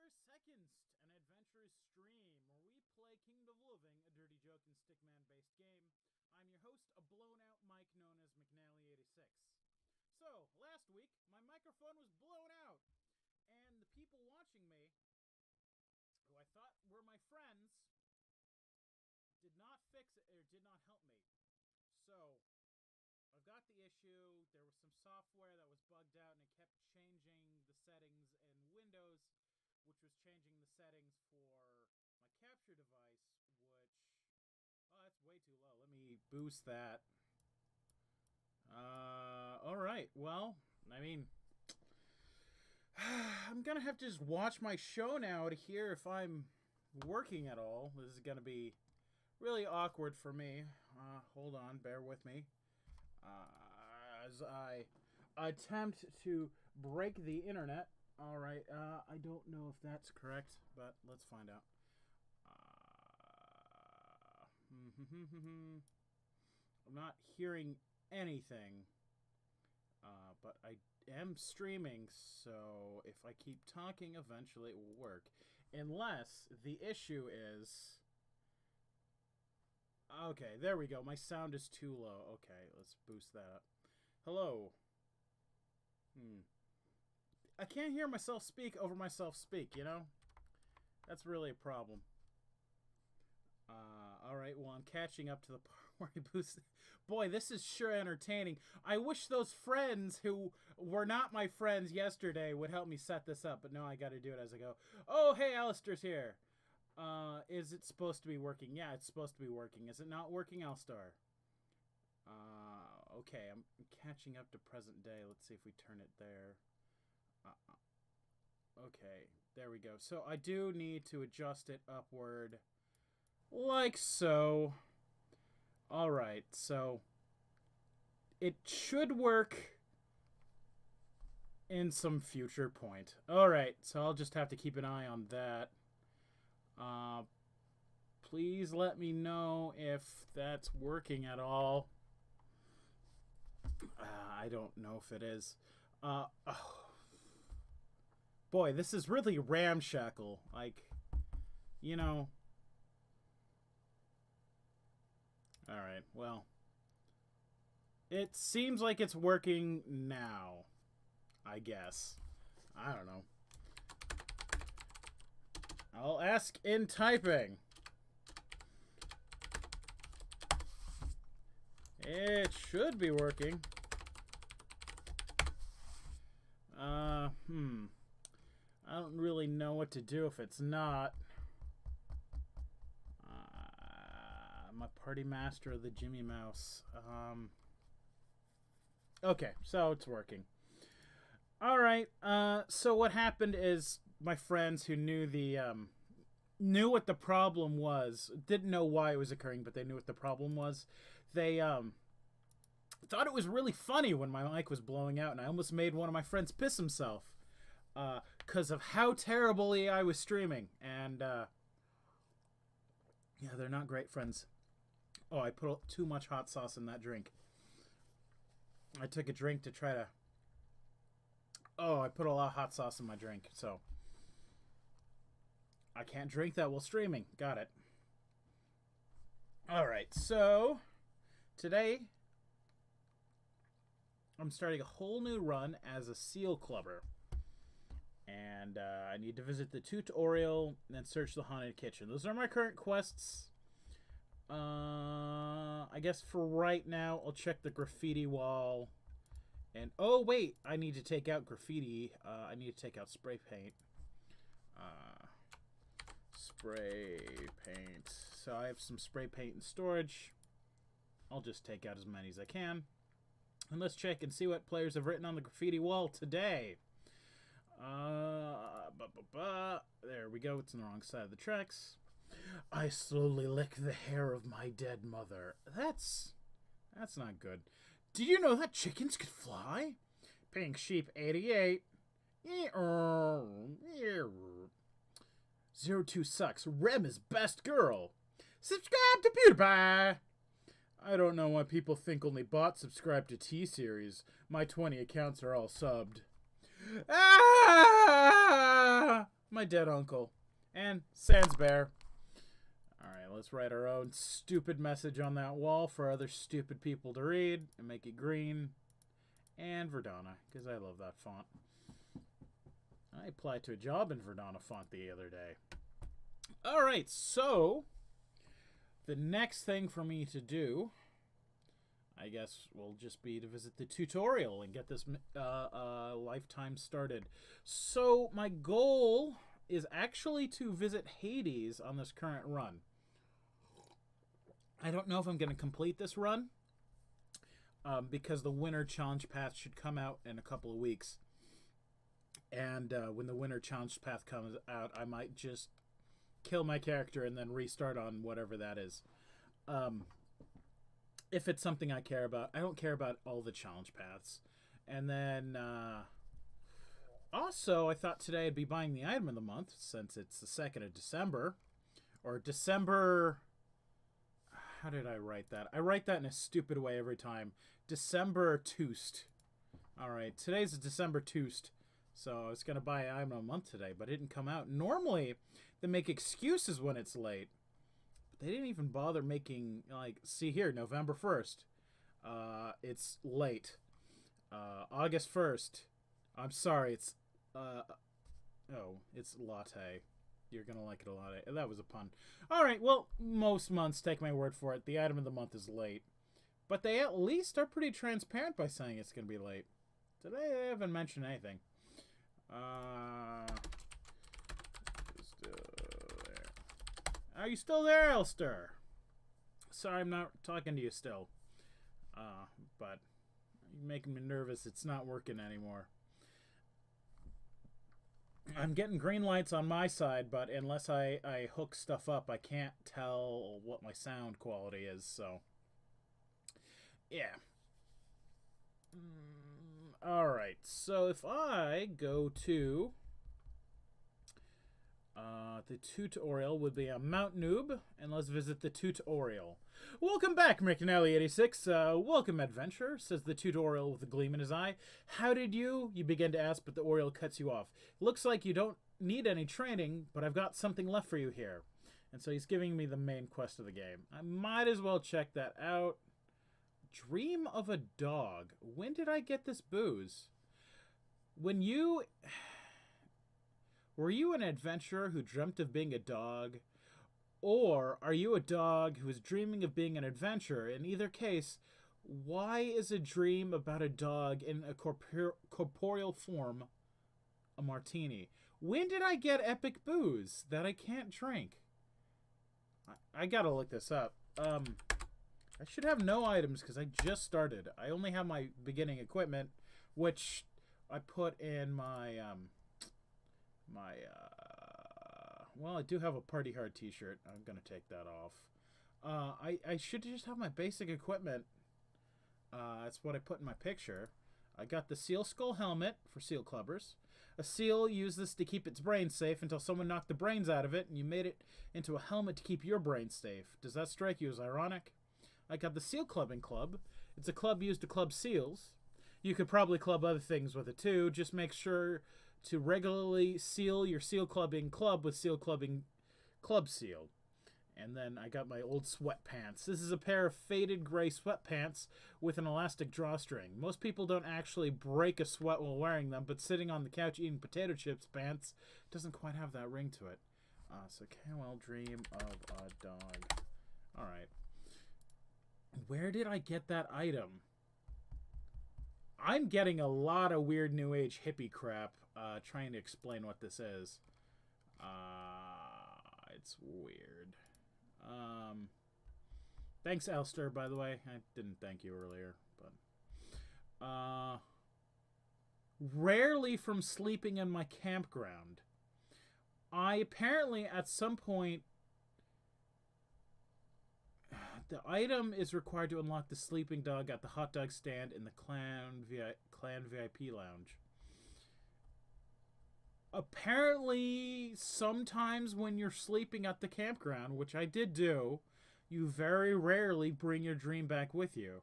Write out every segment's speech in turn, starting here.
Seconds, an adventurous stream where we play Kingdom of Loathing, a dirty joke and stickman-based game. I'm your host, a blown-out mic known as McNally86. So, last week, my microphone was blown out, and the people watching me, who I thought were my friends, did not fix it, or did not help me. So, I've got the issue. There was some software that was bugged out, and it kept changing the settings in Windows, which was changing the settings for my capture device, which, oh, that's way too low. Let me boost that. Alright, well, I mean, I'm gonna have to just watch my show now to hear if I'm working at all. This is gonna be really awkward for me. Hold on, bear with me. As I attempt to break the internet. Alright, I don't know if that's correct, but let's find out. I'm not hearing anything, but I am streaming, so if I keep talking, eventually it will work. Unless the issue is... Okay, there we go. My sound is too low. Okay, let's boost that up. Hello. I can't hear myself speak over myself speak, you know? That's really a problem. Alright, well, I'm catching up to the part where I boosted. Boy, this is sure entertaining. I wish those friends who were not my friends yesterday would help me set this up, but no, I gotta do it as I go. Oh, hey, Alistair's here. Is it supposed to be working? Yeah, it's supposed to be working. Is it not working, Alistar? Okay, I'm catching up to present day. Let's see if we turn it there. Okay, there we go. So I do need to adjust it upward, like so. Alright, so it should work in some future point. Alright, so I'll just have to keep an eye on that. Please let me know if that's working at all. I don't know if it is. Oh. Boy, this is really ramshackle. Like, you know. Alright, well. It seems like it's working now. I guess. I don't know. I'll ask in typing. It should be working. I don't really know what to do if it's not. I'm a party master of the Jimmy Mouse. Okay, so it's working. Alright, so what happened is my friends who knew the, knew what the problem was, didn't know why it was occurring, but they knew what the problem was. They, thought it was really funny when my mic was blowing out, and I almost made one of my friends piss himself. Because of how terribly I was streaming. And, yeah, they're not great friends. Oh, I put too much hot sauce in that drink. I took a drink to try to... Oh, I put a lot of hot sauce in my drink, so... I can't drink that while streaming. Got it. Alright, so... Today... I'm starting a whole new run as a seal clubber. And I need to visit the tutorial and then search the haunted kitchen. Those are my current quests. I guess for right now, I'll check the graffiti wall. And, oh, wait, I need to take out graffiti. I need to take out spray paint. Spray paint. So I have some spray paint in storage. I'll just take out as many as I can. And let's check and see what players have written on the graffiti wall today. There we go. It's on the wrong side of the tracks. I slowly lick the hair of my dead mother. That's not good. Did you know that chickens could fly? Pink Sheep 88. 02 sucks. Rem is best girl. Subscribe to PewDiePie. I don't know why people think only bots subscribe to T-Series. My 20 accounts are all subbed. Ah! my dead uncle, and Sans Bear. Alright, let's write our own stupid message on that wall for other stupid people to read and make it green. And Verdana, because I love that font. I applied to a job in Verdana font the other day. Alright, so the next thing for me to do, I guess, will just be to visit the tutorial and get this lifetime started. So my goal is actually to visit Hades on this current run. I don't know if I'm going to complete this run because the winter challenge path should come out in a couple of weeks. And when the winter challenge path comes out, I might just kill my character and then restart on whatever that is. If it's something I care about. I don't care about all the challenge paths. And then also, I thought today I'd be buying the item of the month since it's the 2nd of December. Or December... How did I write that? I write that in a stupid way every time. December Toost. Alright, today's December Toost. So I was going to buy an item of the month today, but it didn't come out. Normally, they make excuses when it's late. But they didn't even bother making, like, see here, November 1st. It's late. August 1st. I'm sorry, it's, it's latte. You're going to like it a lot. That was a pun. All right, well, most months, take my word for it, the item of the month is late. But they at least are pretty transparent by saying it's going to be late. Today, they haven't mentioned anything. There. Are you still there, Elster? Sorry, I'm not talking to you still. But you're making me nervous. It's not working anymore. I'm getting green lights on my side, but unless I hook stuff up, I can't tell what my sound quality is, so... Yeah. Alright, so if I go to... the tutorial would be a Mount Noob, and let's visit the tutorial. Welcome back, McNally86. Welcome, adventurer, says the tutorial with a gleam in his eye. How did you begin to ask, but the Oriole cuts you off. Looks like you don't need any training, but I've got something left for you here. And so he's giving me the main quest of the game. I might as well check that out. Dream of a dog. When did I get this booze? When you... Were you an adventurer who dreamt of being a dog? Or are you a dog who is dreaming of being an adventurer? In either case, why is a dream about a dog in a corporeal form a martini? When did I get epic booze that I can't drink? I gotta look this up. I should have no items because I just started. I only have my beginning equipment, which I put in my... well, I do have a Party Hard t-shirt. I'm going to take that off. I should just have my basic equipment. That's what I put in my picture. I got the seal skull helmet for seal clubbers. A seal used this to keep its brain safe until someone knocked the brains out of it, and you made it into a helmet to keep your brain safe. Does that strike you as ironic? I got the seal clubbing club. It's a club used to club seals. You could probably club other things with it too. Just make sure to regularly seal your seal clubbing club with seal clubbing club seal. And then I got my old sweatpants. This is a pair of faded gray sweatpants with an elastic drawstring. Most people don't actually break a sweat while wearing them, but sitting on the couch eating potato chips pants doesn't quite have that ring to it. So KOL dream of a dog. Alright. Where did I get that item? I'm getting a lot of weird new age hippie crap trying to explain what this is. It's weird. Thanks, Elster, by the way. I didn't thank you earlier, but rarely from sleeping in my campground. I apparently at some point the item is required to unlock the sleeping dog at the hot dog stand in the Clan VIP lounge. Apparently, sometimes when you're sleeping at the campground, which I did do, you very rarely bring your dream back with you.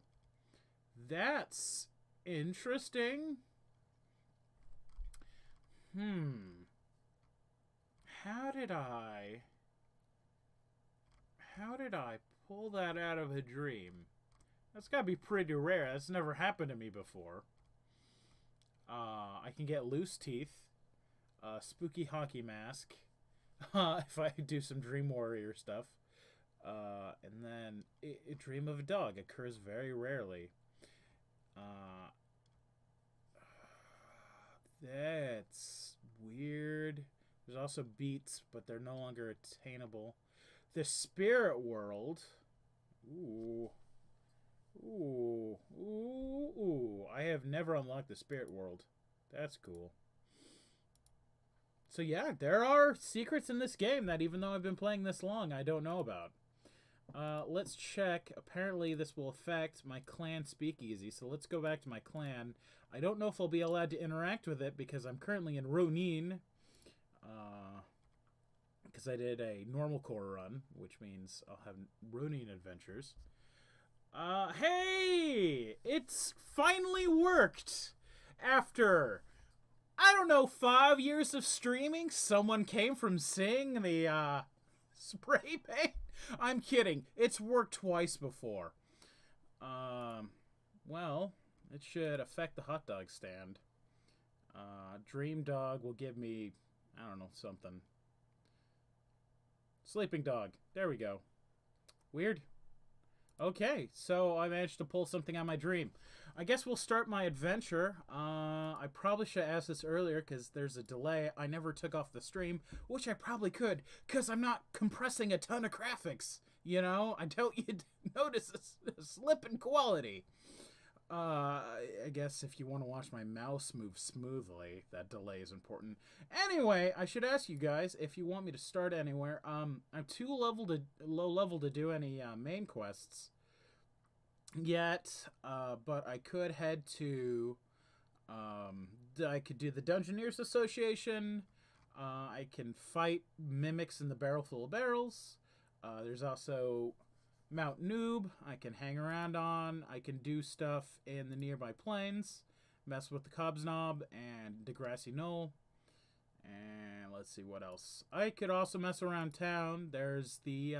That's interesting. How did I pull that out of a dream? That's gotta be pretty rare. That's never happened to me before. I can get loose teeth, spooky hockey mask, if I do some Dream Warrior stuff. And then a dream of a dog occurs very rarely. That's weird. There's also beats, but they're no longer attainable. The spirit world. Ooh. Ooh. Ooh. Ooh. I have never unlocked the spirit world. That's cool. So yeah, there are secrets in this game that even though I've been playing this long, I don't know about. Let's check. Apparently this will affect my clan speakeasy, so let's go back to my clan. I don't know if I'll be allowed to interact with it because I'm currently in Ronin. Because I did a normal core run, which means I'll have Ronin adventures. Hey! It's finally worked! After, I don't know, 5 years of streaming, someone came from seeing the, spray paint. I'm kidding. It's worked twice before. Well, it should affect the hot dog stand. Dream Dog will give me, I don't know, something. Sleeping Dog. There we go. Weird. Okay, so I managed to pull something out of my dream. I guess we'll start my adventure. I probably should have asked this earlier because there's a delay. I never took off the stream, which I probably could because I'm not compressing a ton of graphics. You know, I doubt you'd notice a slip in quality. I guess if you want to watch my mouse move smoothly, that delay is important. Anyway, I should ask you guys if you want me to start anywhere. I'm too low level to do any main quests yet, but I could head to. I could do the Dungeoneers Association. I can fight mimics in the Barrel Full of Barrels. There's also Mount Noob I can hang around on. I can do stuff in the nearby plains, mess with the Cobb's Knob and Degrassi Knoll. And let's see what else. I could also mess around town. There's the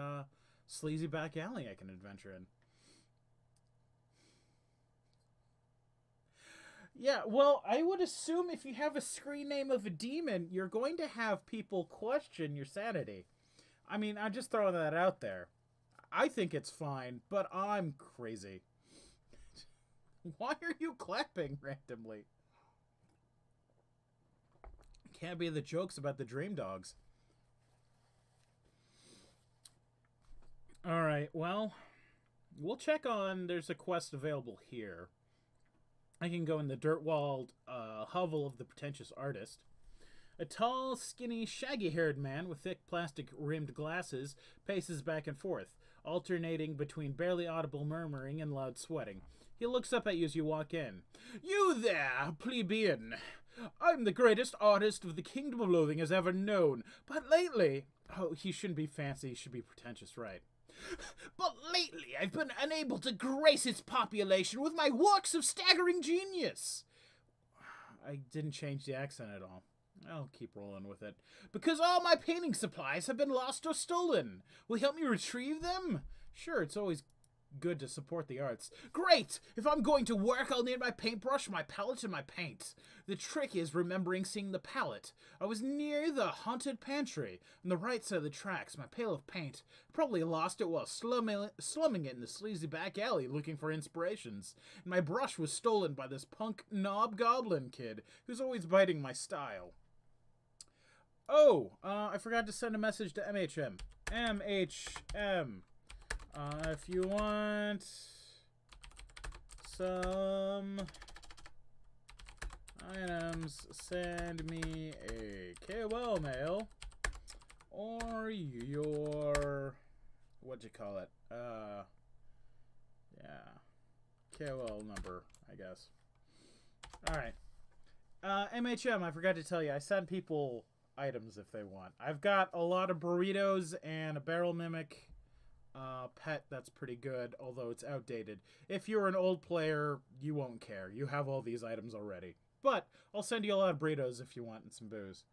sleazy back alley I can adventure in. Yeah, well, I would assume if you have a screen name of a demon, you're going to have people question your sanity. I mean, I'm just throwing that out there. I think it's fine, but I'm crazy. Why are you clapping randomly? Can't be the jokes about the dream dogs. Alright, well, we'll check on, there's a quest available here. I can go in the dirt-walled hovel of the pretentious artist. A tall, skinny, shaggy-haired man with thick plastic-rimmed glasses paces back and forth, alternating between barely audible murmuring and loud sweating. He looks up at you as you walk in. "You there, plebeian! I'm the greatest artist of the Kingdom of Loathing has ever known, but lately..." Oh, he shouldn't be fancy, he should be pretentious, right? "But lately I've been unable to grace its population with my works of staggering genius." I didn't change the accent at all. I'll keep rolling with it. "Because all my painting supplies have been lost or stolen. Will you help me retrieve them?" Sure, it's always good to support the arts. "Great! If I'm going to work, I'll need my paintbrush, my palette, and my paint. The trick is remembering seeing the palette. I was near the haunted pantry, on the right side of the tracks, my pail of paint. Probably lost it while slumming it in the sleazy back alley looking for inspirations. And my brush was stolen by this punk knob goblin kid, who's always biting my style. Oh, I forgot to send a message to MHM. MHM. If you want some items, send me a KOL mail or your, what'd you call it? Yeah, KOL number, I guess. All right. MHM, I forgot to tell you, I send people items if they want. I've got a lot of burritos and a barrel mimic pet that's pretty good, although it's outdated. If you're an old player, you won't care. You have all these items already. But I'll send you a lot of burritos if you want and some booze.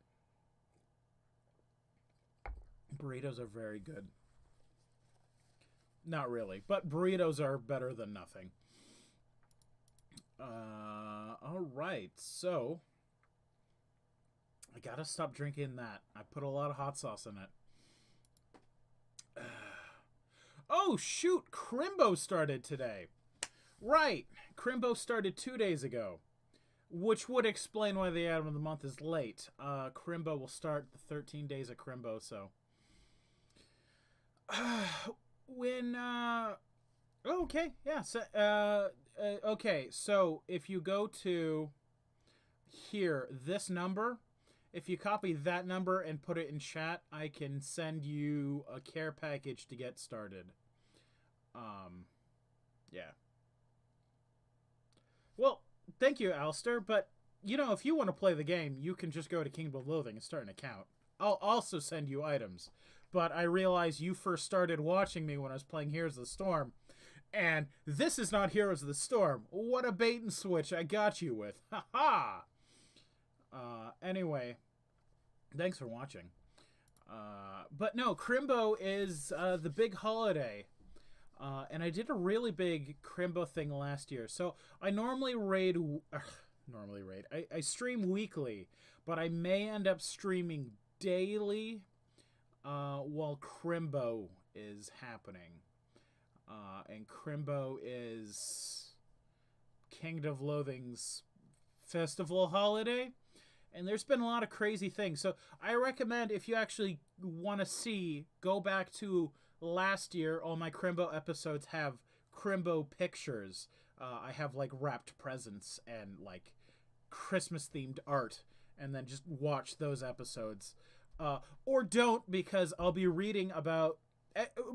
Burritos are very good. Not really, but burritos are better than nothing. All right, so I gotta stop drinking that. I put a lot of hot sauce in it. Oh, shoot, Crimbo started today. Right, Crimbo started 2 days ago, which would explain why the item of the month is late. Crimbo will start the 13 days of Crimbo, so... okay, yeah. So, okay, so if you go to here, this number, if you copy that number and put it in chat, I can send you a care package to get started. Yeah. Well, thank you, Alistair, but, you know, if you want to play the game, you can just go to Kingdom of Loathing and start an account. I'll also send you items. But I realize you first started watching me when I was playing Heroes of the Storm. And this is not Heroes of the Storm. What a bait and switch I got you with. Ha-ha! Anyway, thanks for watching. But no, Crimbo is the big holiday. And I did a really big Crimbo thing last year. So I normally raid... I stream weekly. But I may end up streaming daily while Crimbo is happening. And Crimbo is Kingdom of Loathing's festival holiday. And there's been a lot of crazy things. So I recommend, if you actually want to see, go back to last year. All my Crimbo episodes have Crimbo pictures. I have, like, wrapped presents and, like, Christmas-themed art. And then just watch those episodes. Or don't, because I'll be reading about...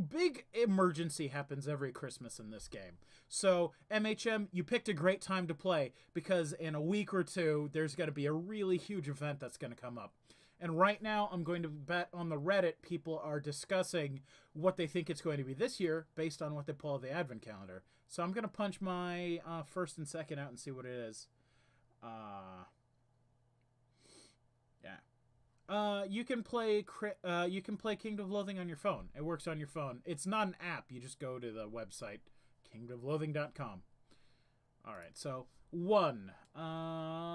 big emergency happens every Christmas in this game. So, MHM, you picked a great time to play, because in a week or two, there's going to be a really huge event that's going to come up. And right now, I'm going to bet on the Reddit, people are discussing what they think it's going to be this year, based on what they pull out of the advent calendar. So I'm going to punch my first and second out and see what it is. Yeah. You can play Kingdom of Loathing on your phone. It works on your phone. It's not an app. You just go to the website, kingdomofloathing.com. Alright, so 1.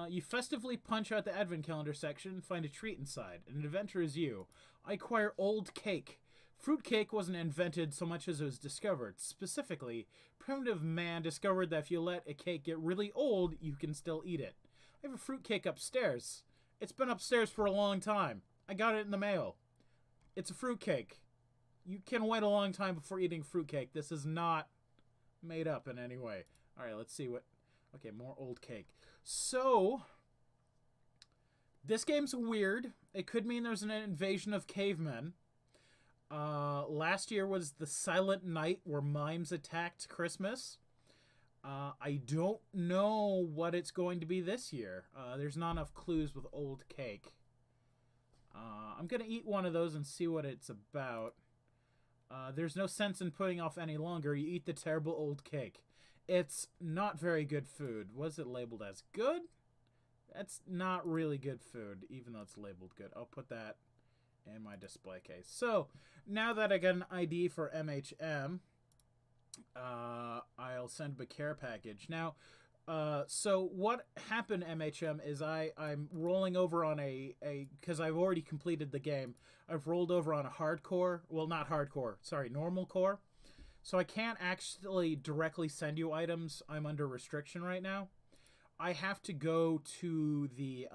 You festively punch out the advent calendar section, find a treat inside. An adventure is you. I acquire old cake. Fruit cake wasn't invented so much as it was discovered. Specifically, primitive man discovered that if you let a cake get really old, you can still eat it. I have a fruit cake upstairs. It's been upstairs for a long time. I got it in the mail. It's a fruitcake. You can wait a long time before eating fruitcake. This is not made up in any way. Alright, let's see what... Okay, more old cake. So, this game's weird. It could mean there's an invasion of cavemen. Last year was the Silent Night where mimes attacked Christmas. I don't know what it's going to be this year. There's not enough clues with old cake. I'm going to eat one of those and see what it's about. There's no sense in putting off any longer. You eat the terrible old cake. It's not very good food. Was it labeled as good? That's not really good food, even though it's labeled good. I'll put that in my display case. So, now that I got an ID for MHM... I'll send a care package. Now, so what happened, MHM, is I'm rolling over on because I've already completed the game. I've rolled over on a hardcore, well, not hardcore, sorry, normal core. So I can't actually directly send you items. I'm under restriction right now. I have to go to the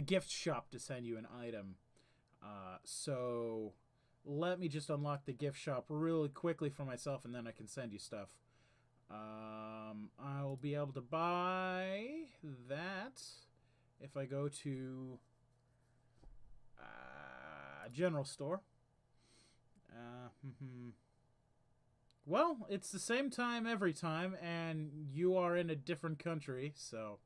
gift shop to send you an item. So... Let me just unlock the gift shop really quickly for myself, and then I can send you stuff. I will be able to buy that if I go to general store. Well, it's the same time every time, and you are in a different country, so...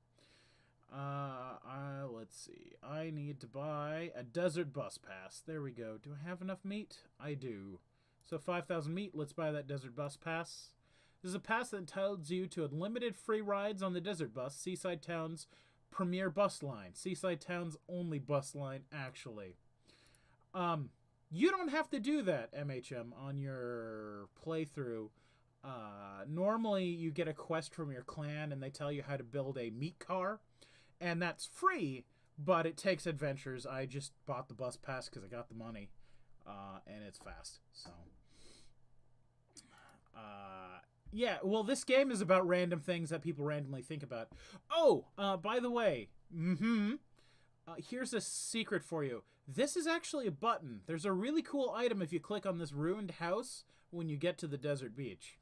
let's see. I need to buy a desert bus pass. There we go. Do I have enough meat? I do. So 5,000 meat. Let's buy that desert bus pass. This is a pass that entitles you to unlimited free rides on the desert bus, Seaside Town's premier bus line. Seaside Town's only bus line, actually. You don't have to do that, MHM, on your playthrough. Normally, you get a quest from your clan, and they tell you how to build a meat car, and that's free, but it takes adventures. I just bought the bus pass because I got the money, and it's fast. So, yeah, well, this game is about random things that people randomly think about. Oh, by the way, here's a secret for you. This is actually a button. There's a really cool item if you click on this ruined house when you get to the desert beach.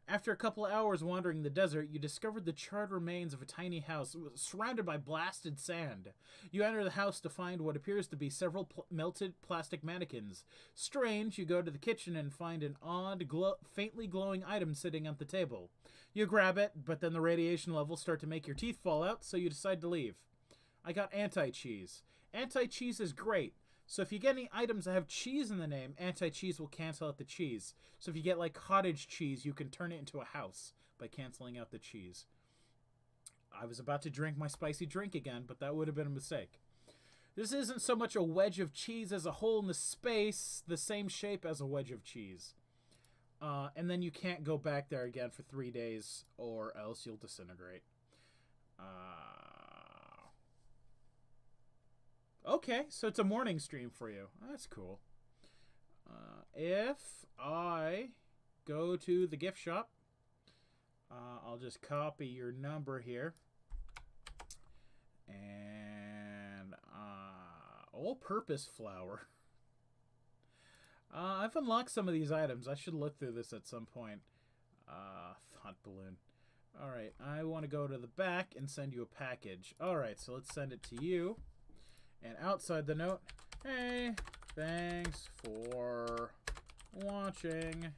After a couple of hours wandering the desert, you discovered the charred remains of a tiny house surrounded by blasted sand. You enter the house to find what appears to be several melted plastic mannequins. Strange, you go to the kitchen and find an odd, faintly glowing item sitting at the table. You grab it, but then the radiation levels start to make your teeth fall out, so you decide to leave. I got anti-cheese. Anti-cheese is great. So if you get any items that have cheese in the name, anti-cheese will cancel out the cheese. So if you get like cottage cheese, you can turn it into a house by canceling out the cheese. I was about to drink my spicy drink again, but that would have been a mistake. This isn't so much a wedge of cheese as a hole in the space, the same shape as a wedge of cheese. And then you can't go back there again for 3 days, or else you'll disintegrate. Okay, so it's a morning stream for you. That's cool. If I go to the gift shop, I'll just copy your number here. And all-purpose flour. I've unlocked some of these items. I should look through this at some point. Thought balloon. Alright, I want to go to the back and send you a package. Alright, so let's send it to you. And outside the note, hey, thanks for watching.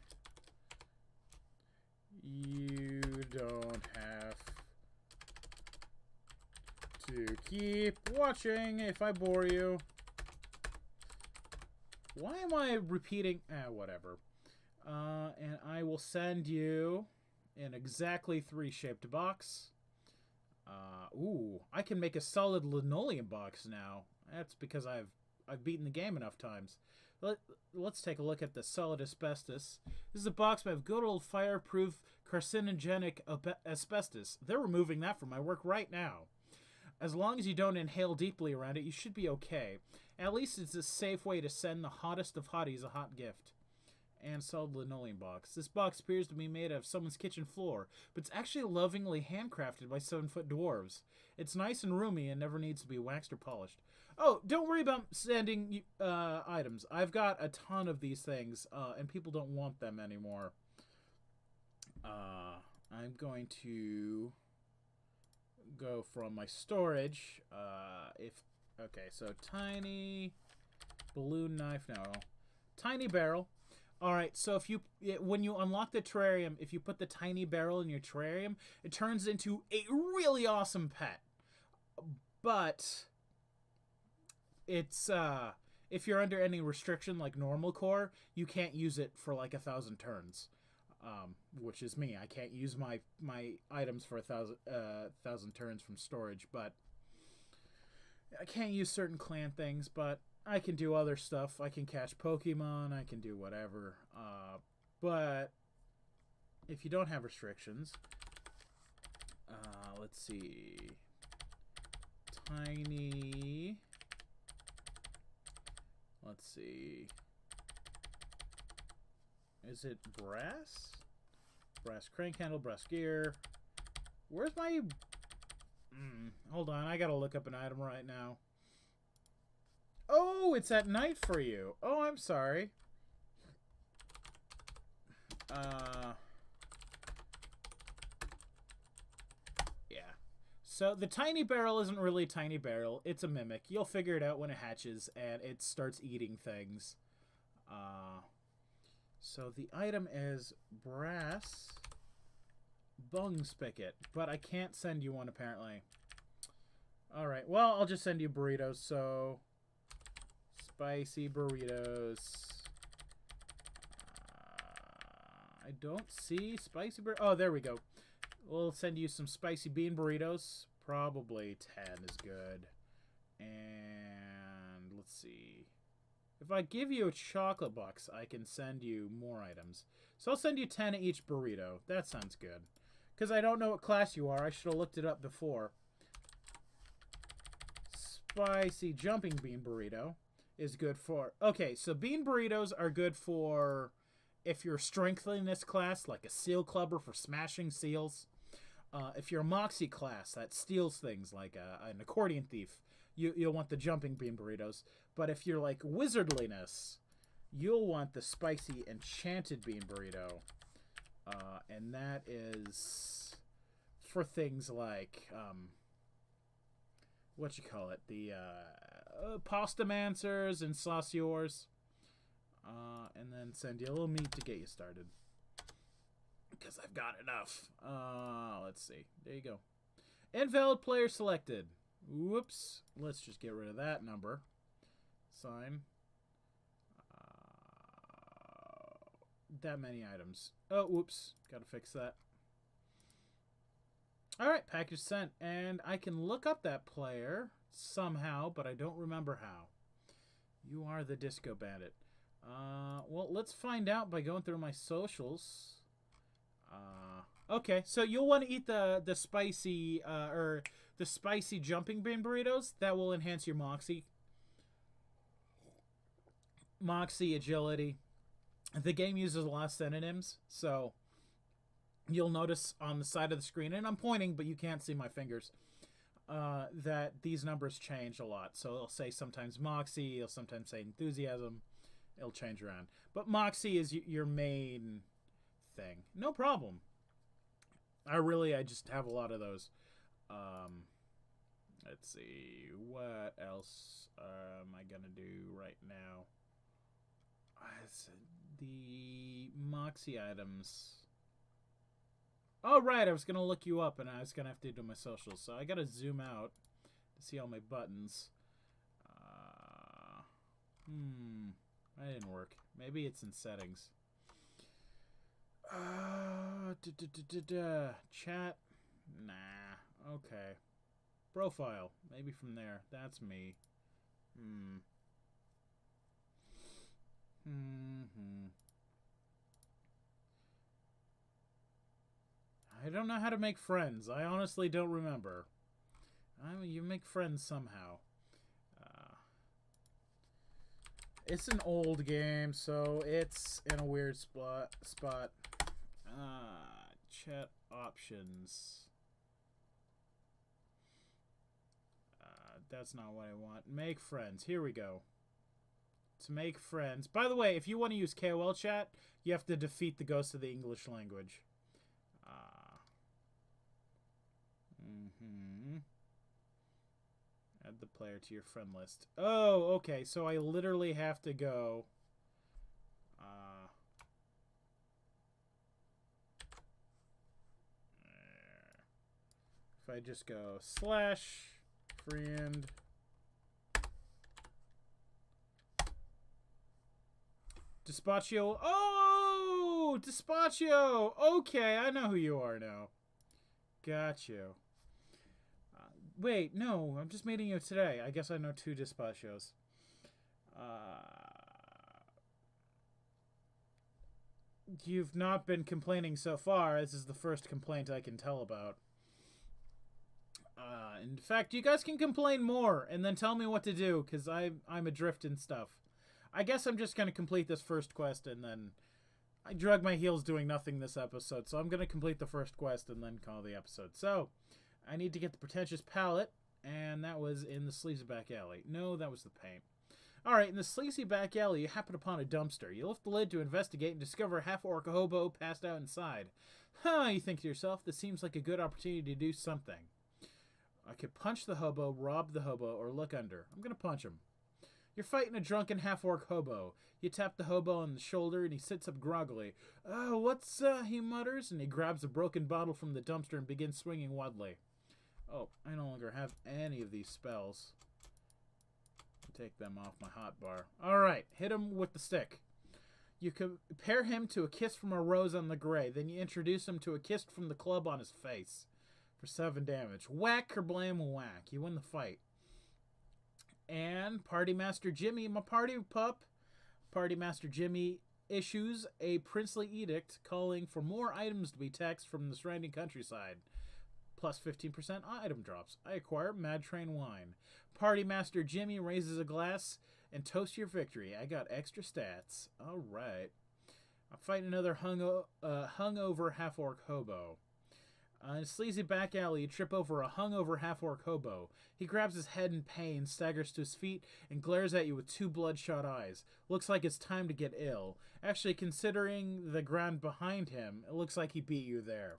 You don't have to keep watching if I bore you. Why am I repeating? Whatever. And I will send you an exactly 3-shaped box. Ooh, I can make a solid linoleum box now. That's because I've beaten the game enough times. Let's take a look at the solid asbestos. This is a box made of good old fireproof carcinogenic asbestos. They're removing that from my work right now. As long as you don't inhale deeply around it, you should be okay. At least it's a safe way to send the hottest of hotties a hot gift. And solid linoleum box. This box appears to be made out of someone's kitchen floor, but it's actually lovingly handcrafted by 7-foot dwarves. It's nice and roomy and never needs to be waxed or polished. Oh, don't worry about sending items. I've got a ton of these things, and people don't want them anymore. I'm going to go from my storage. Okay, so tiny balloon knife. No, tiny barrel. Alright, so when you unlock the terrarium, if you put the tiny barrel in your terrarium, it turns into a really awesome pet. But it's if you're under any restriction like normal core, you can't use it for like 1,000 turns. Which is me. I can't use my items for 1,000 turns from storage, but I can't use certain clan things, but I can do other stuff. I can catch Pokemon. I can do whatever. But if you don't have restrictions, let's see. Tiny. Let's see. Is it brass? Brass crank handle, brass gear. Where's my... hold on, I gotta look up an item right now. Oh, it's at night for you. Oh, I'm sorry. Yeah. So the tiny barrel isn't really a tiny barrel. It's a mimic. You'll figure it out when it hatches and it starts eating things. So the item is brass bung spigot, but I can't send you one apparently. Alright, well, I'll just send you burritos, so... Spicy burritos. I don't see spicy burritos. Oh, there we go. We'll send you some spicy bean burritos. Probably 10 is good. And let's see. If I give you a chocolate box, I can send you more items. So I'll send you 10 each burrito. That sounds good. Because I don't know what class you are. I should have looked it up before. Spicy jumping bean burrito is good for... Okay, so bean burritos are good for if you're strengthiness class, like a seal clubber for smashing seals. If you're a moxie class that steals things, like an accordion thief, you'll want the jumping bean burritos. But if you're like wizardliness, you'll want the spicy enchanted bean burrito. And that is for things like... what you call it? The pastamancers and sauciers. And then send you a little meat to get you started. Because I've got enough. Let's see. There you go. Invalid player selected. Whoops. Let's just get rid of that number. Sign. That many items. Oh, whoops. Gotta fix that. Alright, package sent. And I can look up that player somehow, but I don't remember how. You are the Disco Bandit. Well, let's find out by going through my socials. Okay, so you'll want to eat the spicy or the spicy jumping bean burritos. That will enhance your moxie. Moxie, agility. The game uses a lot of synonyms, so you'll notice on the side of the screen, and I'm pointing, but you can't see my fingers, that these numbers change a lot. So it'll say sometimes moxie, it'll sometimes say enthusiasm. It'll change around. But moxie is your main thing. No problem. I just have a lot of those. Let's see. What else am I going to do right now? The moxie items. Oh, right. I was going to look you up, and I was going to have to do my socials. So I got to zoom out to see all my buttons. That didn't work. Maybe it's in settings. Chat. Nah. Okay. Profile. Maybe from there. That's me. I don't know how to make friends. I honestly don't remember. I mean, you make friends somehow. It's an old game, so it's in a weird spot. Chat options. That's not what I want. Make friends. Here we go. To make friends. By the way, if you want to use KOL chat, you have to defeat the ghost of the English language. Add the player to your friend list. Oh, okay. So I literally have to go. If I just go / friend. Despacio. Oh, Despacio. Okay, I know who you are now. Got you. Wait, no, I'm just meeting you today. I guess I know 2 Despacios. You've not been complaining so far. This is the first complaint I can tell about. In fact, you guys can complain more and then tell me what to do, because I'm adrift in stuff. I guess I'm just going to complete this first quest, and then I drug my heels doing nothing this episode, so I'm going to complete the first quest and then call the episode. So, I need to get the pretentious palette, and that was in the sleazy back alley. No, that was the paint. Alright, in the sleazy back alley, you happen upon a dumpster. You lift the lid to investigate and discover a half-orc hobo passed out inside. Huh, you think to yourself, this seems like a good opportunity to do something. I could punch the hobo, rob the hobo, or look under. I'm going to punch him. You're fighting a drunken half-orc hobo. You tap the hobo on the shoulder, and he sits up groggily. Oh, what's, he mutters, and he grabs a broken bottle from the dumpster and begins swinging wildly. Oh, I no longer have any of these spells. Take them off my hotbar. Alright, hit him with the stick. You compare him to a kiss from a rose on the gray. Then you introduce him to a kiss from the club on his face. For 7 damage. Whack, kerblam, whack. You win the fight. And Party Master Jimmy, my party pup, Party Master Gibbie issues a princely edict calling for more items to be taxed from the surrounding countryside. Plus 15% item drops. I acquire Mad Train wine. Party Master Gibbie raises a glass and toasts your victory. I got extra stats. All right. I'm fighting another hungover half-orc hobo. In a sleazy back alley, you trip over a hungover half-orc hobo. He grabs his head in pain, staggers to his feet, and glares at you with two bloodshot eyes. Looks like it's time to get ill. Actually, considering the ground behind him, it looks like he beat you there.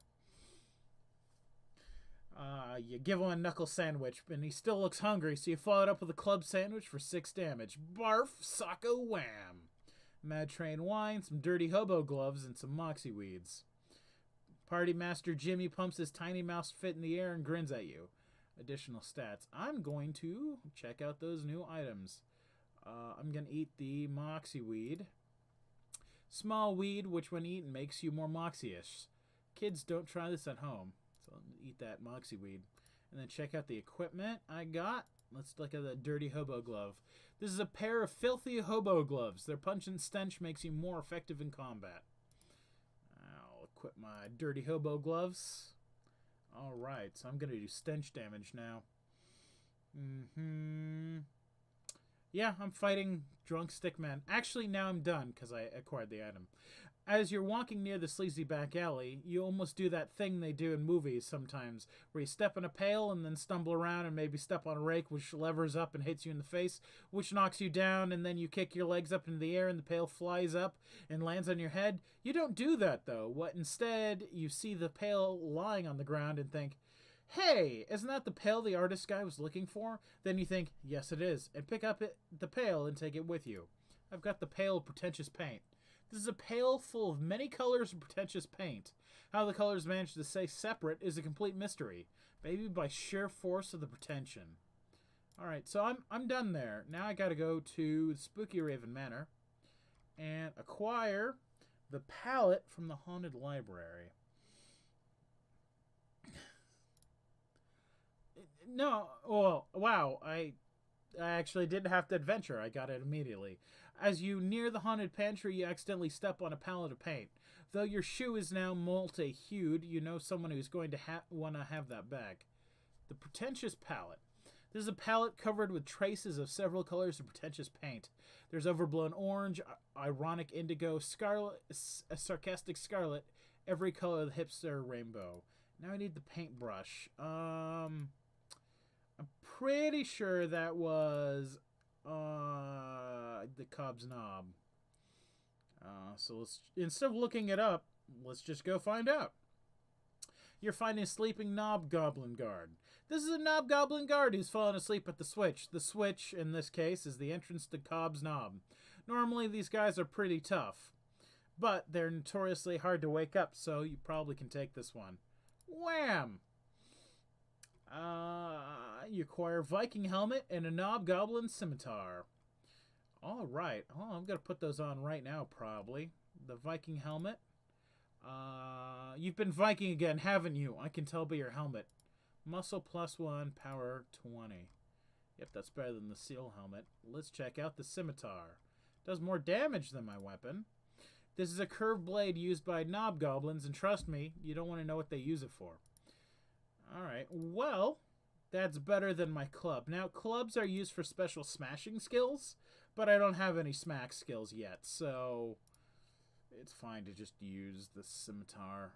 You give him a knuckle sandwich, and he still looks hungry, so you follow it up with a club sandwich for 6 damage. Barf, socko, wham! Mad Train wine, some dirty hobo gloves, and some moxie weeds. Party Master Gibbie pumps his tiny mouse fit in the air and grins at you. Additional stats. I'm going to check out those new items. I'm going to eat the moxie weed. Small weed, which when eaten makes you more moxie-ish. Kids, don't try this at home. So eat that moxie weed. And then check out the equipment I got. Let's look at the dirty hobo glove. This is a pair of filthy hobo gloves. Their pungent stench makes you more effective in combat. I'll equip my dirty hobo gloves. Alright, so I'm going to do stench damage now. Yeah, I'm fighting Drunk Stickman. Actually, now I'm done because I acquired the item. As you're walking near the sleazy back alley, you almost do that thing they do in movies sometimes, where you step in a pail and then stumble around and maybe step on a rake, which levers up and hits you in the face, which knocks you down, and then you kick your legs up into the air and the pail flies up and lands on your head. You don't do that, though. What instead, you see the pail lying on the ground and think, hey, isn't that the pail the artist guy was looking for? Then you think, yes it is, and pick up the pail and take it with you. I've got the pail of pretentious paint. This is a pail full of many colors of pretentious paint. How the colors manage to stay separate is a complete mystery, maybe by sheer force of the pretension. Alright, so I'm done there. Now I gotta go to Spooky Raven Manor and acquire the palette from the Haunted Library. No, well, wow, I actually didn't have to adventure. I got it immediately. As you near the haunted pantry, you accidentally step on a palette of paint. Though your shoe is now multi-hued, you know someone who's going to want to have that back. The pretentious palette. This is a palette covered with traces of several colors of pretentious paint. There's overblown orange, ironic indigo, scarlet, sarcastic scarlet, every color of the hipster rainbow. Now I need the paintbrush. I'm pretty sure that was the Cobb's Knob. So let's, instead of looking it up, let's just go find out. You're finding a sleeping knob goblin guard. This is a knob goblin guard who's fallen asleep at the switch. The switch, in this case, is the entrance to Cobb's Knob. Normally, these guys are pretty tough, but they're notoriously hard to wake up, so you probably can take this one. Wham! You acquire a Viking helmet and a knob goblin scimitar. Alright. Oh, I'm going to put those on right now, probably. The Viking helmet. You've been Viking again, haven't you? I can tell by your helmet. Muscle +1, power 20. Yep, that's better than the seal helmet. Let's check out the scimitar. Does more damage than my weapon. This is a curved blade used by knob goblins, and trust me, you don't want to know what they use it for. Alright, well, that's better than my club. Now, clubs are used for special smashing skills, but I don't have any smack skills yet, so it's fine to just use the scimitar.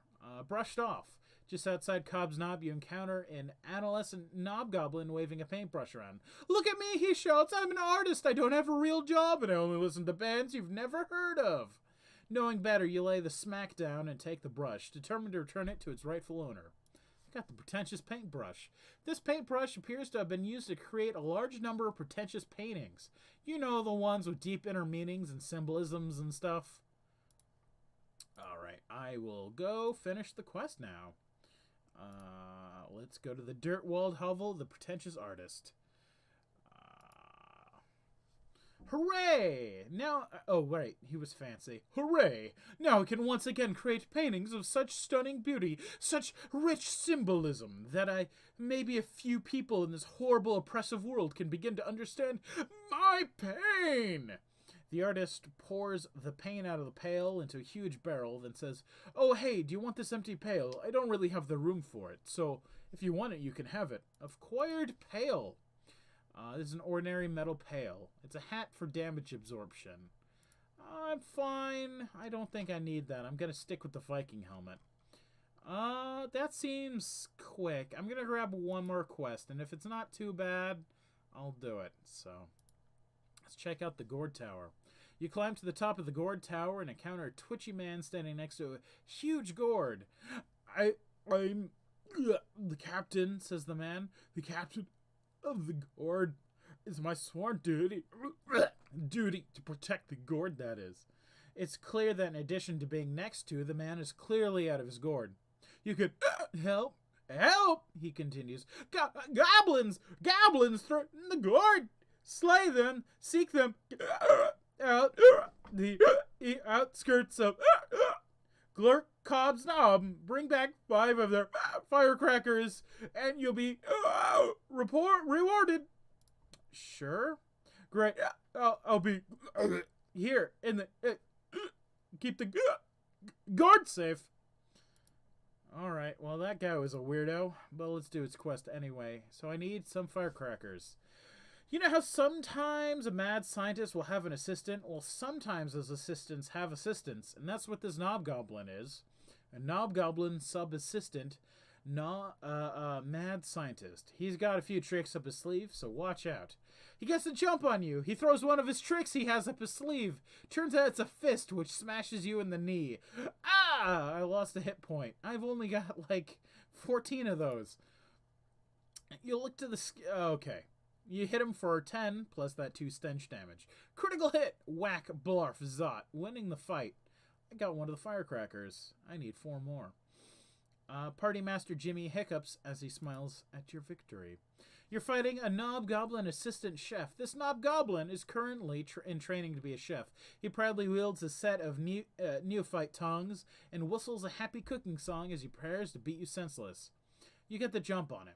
Brushed off. Just outside Cobb's Knob, you encounter an adolescent knob goblin waving a paintbrush around. Look at me, he shouts. I'm an artist. I don't have a real job, and I only listen to bands you've never heard of. Knowing better, you lay the smack down and take the brush, determined to return it to its rightful owner. I got the pretentious paintbrush. This paintbrush appears to have been used to create a large number of pretentious paintings. You know, the ones with deep inner meanings and symbolisms and stuff. Alright, I will go finish the quest now. Let's go to the dirt-walled hovel, the pretentious artist. Hooray! Now, oh right, he was fancy. Hooray! Now I can once again create paintings of such stunning beauty, such rich symbolism, that maybe a few people in this horrible, oppressive world can begin to understand my pain! The artist pours the paint out of the pail into a huge barrel, then says, "Oh, hey, do you want this empty pail? I don't really have the room for it, so if you want it, you can have it." Acquired pail. This is an ordinary metal pail. It's a hat for damage absorption. I'm fine. I don't think I need that. I'm going to stick with the Viking helmet. That seems quick. I'm going to grab one more quest, and if it's not too bad, I'll do it. So, let's check out the Gourd Tower. You climb to the top of the Gourd Tower and encounter a twitchy man standing next to a huge gourd. I'm the captain, says the man. The captain of the gourd. It's my sworn duty to protect the gourd, that is. It's clear that in addition to being next to, the man is clearly out of his gourd. You could help, he continues. Goblins threaten the gourd. Slay them, seek them out the outskirts of Glurk Cobb's Knob. Bring back 5 of their firecrackers, and you'll be rewarded. Sure. Great. I'll be here in the... keep the gourd safe. Alright, well, that guy was a weirdo, but let's do its quest anyway. So I need some firecrackers. You know how sometimes a mad scientist will have an assistant? Well, sometimes those assistants have assistants, and that's what this Knobgoblin is. A Knobgoblin sub-assistant, mad scientist. He's got a few tricks up his sleeve, so watch out. He gets a jump on you. He throws one of his tricks he has up his sleeve. Turns out it's a fist, which smashes you in the knee. Ah! I lost a hit point. I've only got, like, 14 of those. You look to the... Okay. You hit him for 10, plus that 2 stench damage. Critical hit! Whack, blarf, zot. Winning the fight. I got one of the firecrackers. I need 4 more. Party Master Gibbie hiccups as he smiles at your victory. You're fighting a Knobgoblin assistant chef. This Knobgoblin is currently in training to be a chef. He proudly wields a set of neophyte tongs and whistles a happy cooking song as he prepares to beat you senseless. You get the jump on him.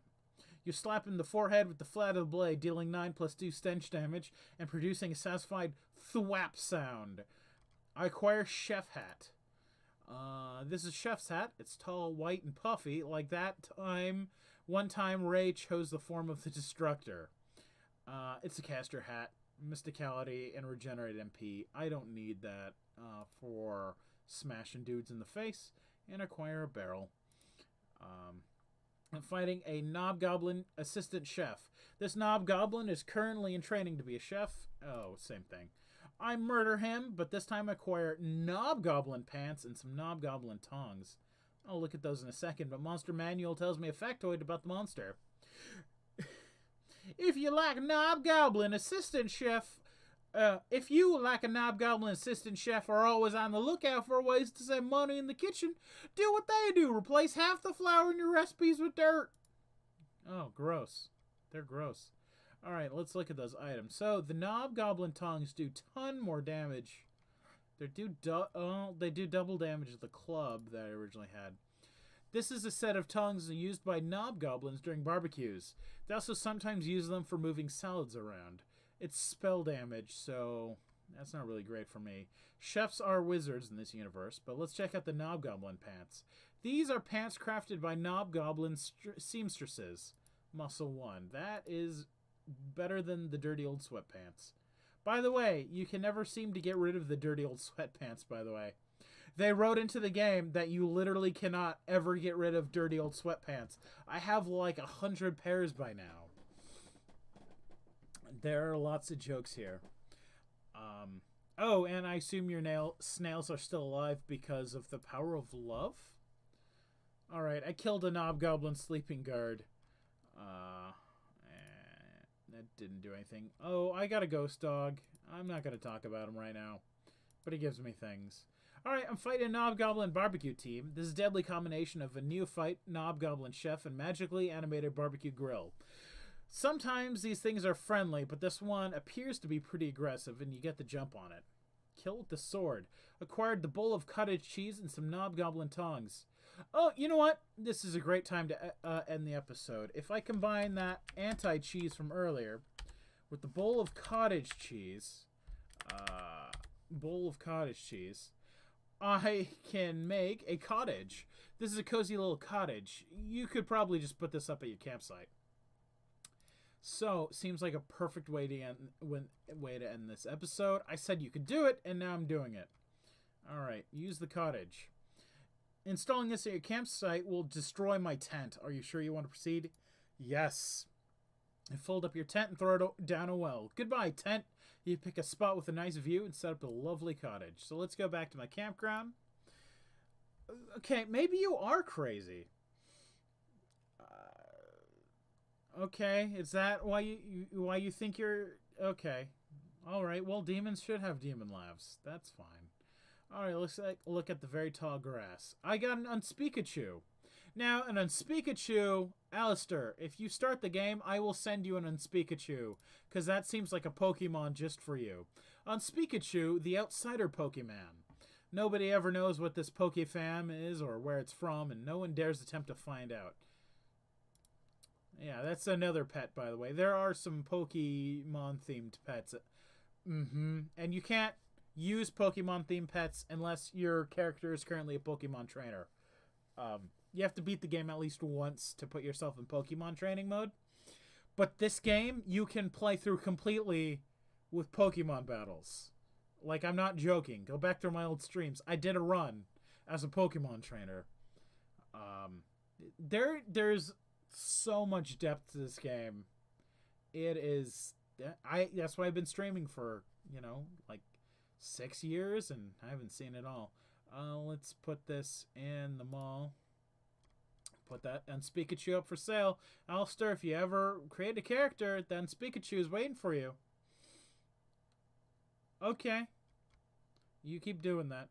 You slap him in the forehead with the flat of the blade, dealing 9 plus 2 stench damage and producing a satisfied thwap sound. I acquire Chef Hat. This is Chef's Hat. It's tall, white, and puffy. Like that time, one time Ray chose the form of the Destructor. It's a caster hat, Mysticality, and Regenerate MP. I don't need that for smashing dudes in the face. And acquire a barrel. I'm fighting a Knobgoblin assistant chef. This Knobgoblin is currently in training to be a chef. Oh, same thing. I murder him, but this time I acquire Knobgoblin pants and some Knobgoblin tongs. I'll look at those in a second, but Monster Manual tells me a factoid about the monster. If you like a Knobgoblin assistant chef, if you, like a Knobgoblin assistant chef, are always on the lookout for ways to save money in the kitchen, do what they do. Replace half the flour in your recipes with dirt. Oh, gross. They're gross. Alright, let's look at those items. So, the Knobgoblin tongs do ton more damage. They do double damage to the club that I originally had. This is a set of tongs used by Knobgoblins during barbecues. They also sometimes use them for moving salads around. It's spell damage, so that's not really great for me. Chefs are wizards in this universe, but let's check out the Knobgoblin pants. These are pants crafted by Knobgoblin seamstresses. Muscle 1. That is better than the dirty old sweatpants. By the way, you can never seem to get rid of the dirty old sweatpants, by the way. They wrote into the game that you literally cannot ever get rid of dirty old sweatpants. I have like 100 pairs by now. There are lots of jokes here. Oh, and I assume your snails are still alive because of the power of love? Alright, I killed a Knobgoblin sleeping guard. That didn't do anything. Oh, I got a ghost dog. I'm not going to talk about him right now. But he gives me things. Alright, I'm fighting a Knobgoblin barbecue team. This is a deadly combination of a neophyte Knobgoblin chef and magically animated barbecue grill. Sometimes these things are friendly, but this one appears to be pretty aggressive, and you get the jump on it. Kill with the sword. Acquired the bowl of cottage cheese and some Knobgoblin tongs. Oh, you know what? This is a great time to end the episode. If I combine that anti-cheese from earlier with the bowl of cottage cheese, bowl of cottage cheese. I can make a cottage. This is a cozy little cottage. You could probably just put this up at your campsite. So, seems like a perfect way to end this episode. I said you could do it, and now I'm doing it. Alright, use the cottage. Installing this at your campsite will destroy my tent. Are you sure you want to proceed? Yes. Fold up your tent and throw it down a well. Goodbye, tent. You pick a spot with a nice view and set up a lovely cottage. So let's go back to my campground. Okay, maybe you are crazy. Okay, is that why you think you're... Okay. Alright, well, demons should have demon laughs. That's fine. Alright, let's look at the very tall grass. I got an Unspeakachu. Now, an Unspeakachu... Alistair, if you start the game, I will send you an Unspeakachu, because that seems like a Pokemon just for you. Unspeakachu, the outsider Pokemon. Nobody ever knows what this Pokefam is or where it's from, and no one dares attempt to find out. Yeah, that's another pet, by the way. There are some Pokemon-themed pets. And you can't use Pokemon-themed pets unless your character is currently a Pokemon trainer. You have to beat the game at least once to put yourself in Pokemon training mode. But this game, you can play through completely with Pokemon battles. Like, I'm not joking. Go back through my old streams. I did a run as a Pokemon trainer. There's so much depth to this game. It is... That's why I've been streaming for, like 6 years, and I haven't seen it all. Let's put this in the mall. Put that Unspeakachu up for sale. Alistair, if you ever create a character, the Unspeakachu is waiting for you. Okay. You keep doing that.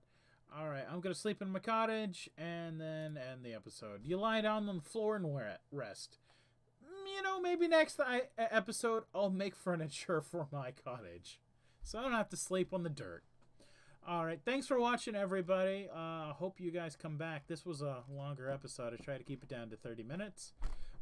Alright, I'm going to sleep in my cottage and then end the episode. You lie down on the floor and rest. Maybe next episode I'll make furniture for my cottage. So I don't have to sleep on the dirt. Alright, thanks for watching, everybody. I hope you guys come back. This was a longer episode. I tried to keep it down to 30 minutes.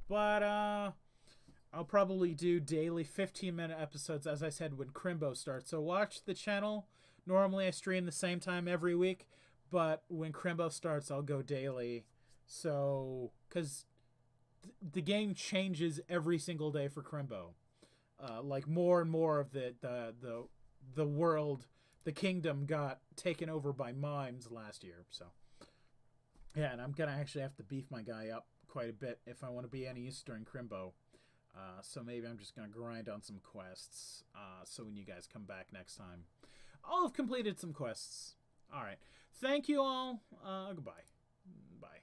But I'll probably do daily 15-minute episodes, as I said, when Crimbo starts. So watch the channel. Normally I stream the same time every week, but when Crimbo starts, I'll go daily. So, because the game changes every single day for Crimbo. Like more and more of the world, the kingdom got taken over by mimes last year. So, yeah, and I'm gonna actually have to beef my guy up quite a bit if I want to be any use during Crimbo. So maybe I'm just gonna grind on some quests. So when you guys come back next time, I'll have completed some quests. All right. Thank you all. Goodbye. Bye.